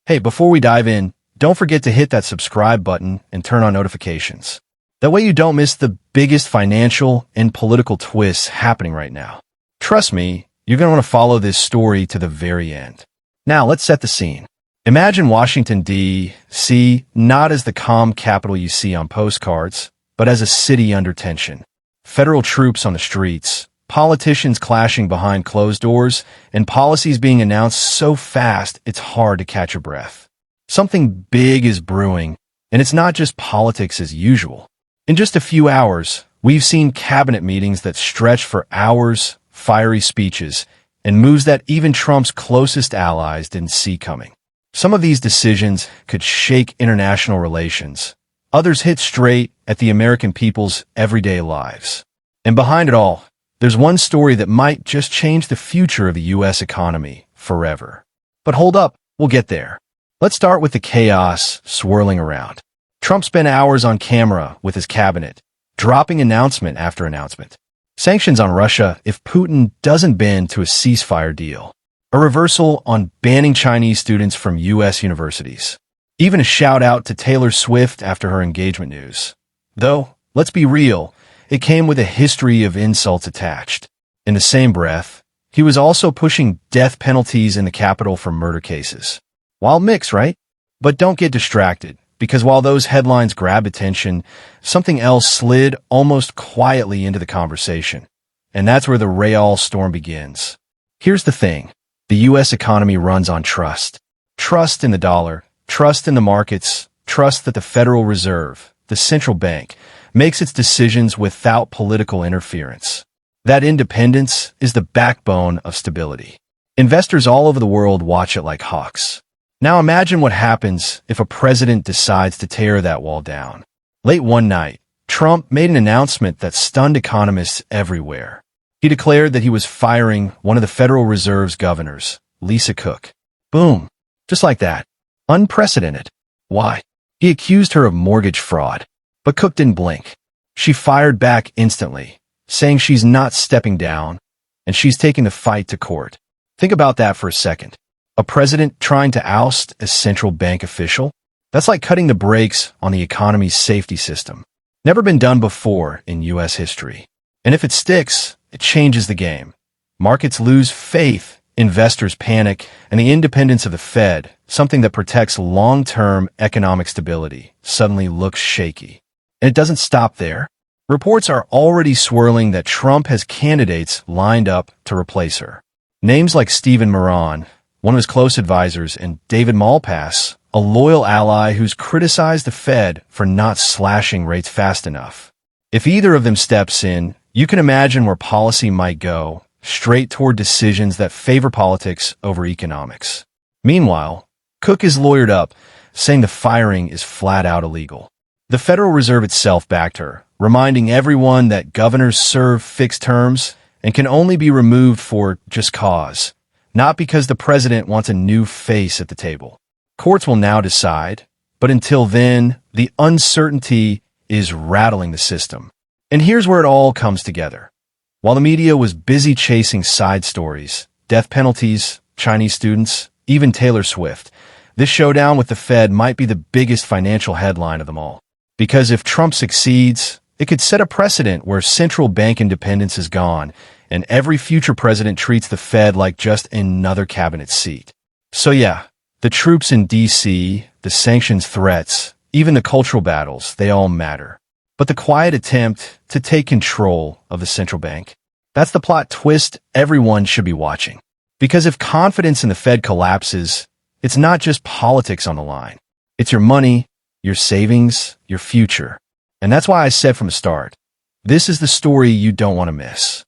Hey, before we dive in, don't forget to hit that subscribe button and turn on notifications. That way you don't miss the biggest financial and political twists happening right now. Trust me, you're going to want to follow this story to the very end. Now, let's set the scene. Imagine Washington, D.C. not as the calm capital you see on postcards, but as a city under tension. Federal troops on the streets, politicians clashing behind closed doors, and policies being announced so fast it's hard to catch your breath. Something big is brewing, and it's not just politics as usual. In just a few hours, we've seen cabinet meetings that stretch for hours, fiery speeches, and moves that even Trump's closest allies didn't see coming. Some of these decisions could shake international relations. Others hit straight at the American people's everyday lives. And behind it all, there's one story that might just change the future of the U.S. economy forever. But hold up, we'll get there. Let's start with the chaos swirling around. Trump spent hours on camera with his cabinet, dropping announcement after announcement. Sanctions on Russia if Putin doesn't bend to a ceasefire deal. A reversal on banning Chinese students from U.S. universities. Even a shout-out to Taylor Swift after her engagement news. Though, let's be real, it came with a history of insults attached. In the same breath, he was also pushing death penalties in the Capitol for murder cases. Wild mix, right? But don't get distracted, because while those headlines grab attention, something else slid almost quietly into the conversation. And that's where the real storm begins. Here's the thing. The U.S. economy runs on trust. Trust in the dollar, trust in the markets, trust that the Federal Reserve, the central bank, makes its decisions without political interference. That independence is the backbone of stability. Investors all over the world watch it like hawks. Now imagine what happens if a president decides to tear that wall down. Late one night, Trump made an announcement that stunned economists everywhere. He declared that he was firing one of the Federal Reserve's governors, Lisa Cook. Boom. Just like that. Unprecedented. Why? He accused her of mortgage fraud. But Cook didn't blink. She fired back instantly, saying she's not stepping down, and she's taking the fight to court. Think about that for a second. A president trying to oust a central bank official? That's like cutting the brakes on the economy's safety system. Never been done before in U.S. history. And if it sticks, it changes the game. Markets lose faith, investors panic, and the independence of the Fed, something that protects long-term economic stability, suddenly looks shaky. And it doesn't stop there. Reports are already swirling that Trump has candidates lined up to replace her. Names like Stephen Moran, one of his close advisors, and David Malpass, a loyal ally who's criticized the Fed for not slashing rates fast enough. If either of them steps in, you can imagine where policy might go, straight toward decisions that favor politics over economics. Meanwhile, Cook is lawyered up, saying the firing is flat out illegal. The Federal Reserve itself backed her, reminding everyone that governors serve fixed terms and can only be removed for just cause, not because the president wants a new face at the table. Courts will now decide, but until then, the uncertainty is rattling the system. And here's where it all comes together. While the media was busy chasing side stories, death penalties, Chinese students, even Taylor Swift, this showdown with the Fed might be the biggest financial headline of them all. Because if Trump succeeds, it could set a precedent where central bank independence is gone, and every future president treats the Fed like just another cabinet seat. So yeah, the troops in D.C., the sanctions threats, even the cultural battles, they all matter. But the quiet attempt to take control of the central bank, that's the plot twist everyone should be watching. Because if confidence in the Fed collapses, it's not just politics on the line. It's your money, your savings, your future. And that's why I said from the start, this is the story you don't want to miss.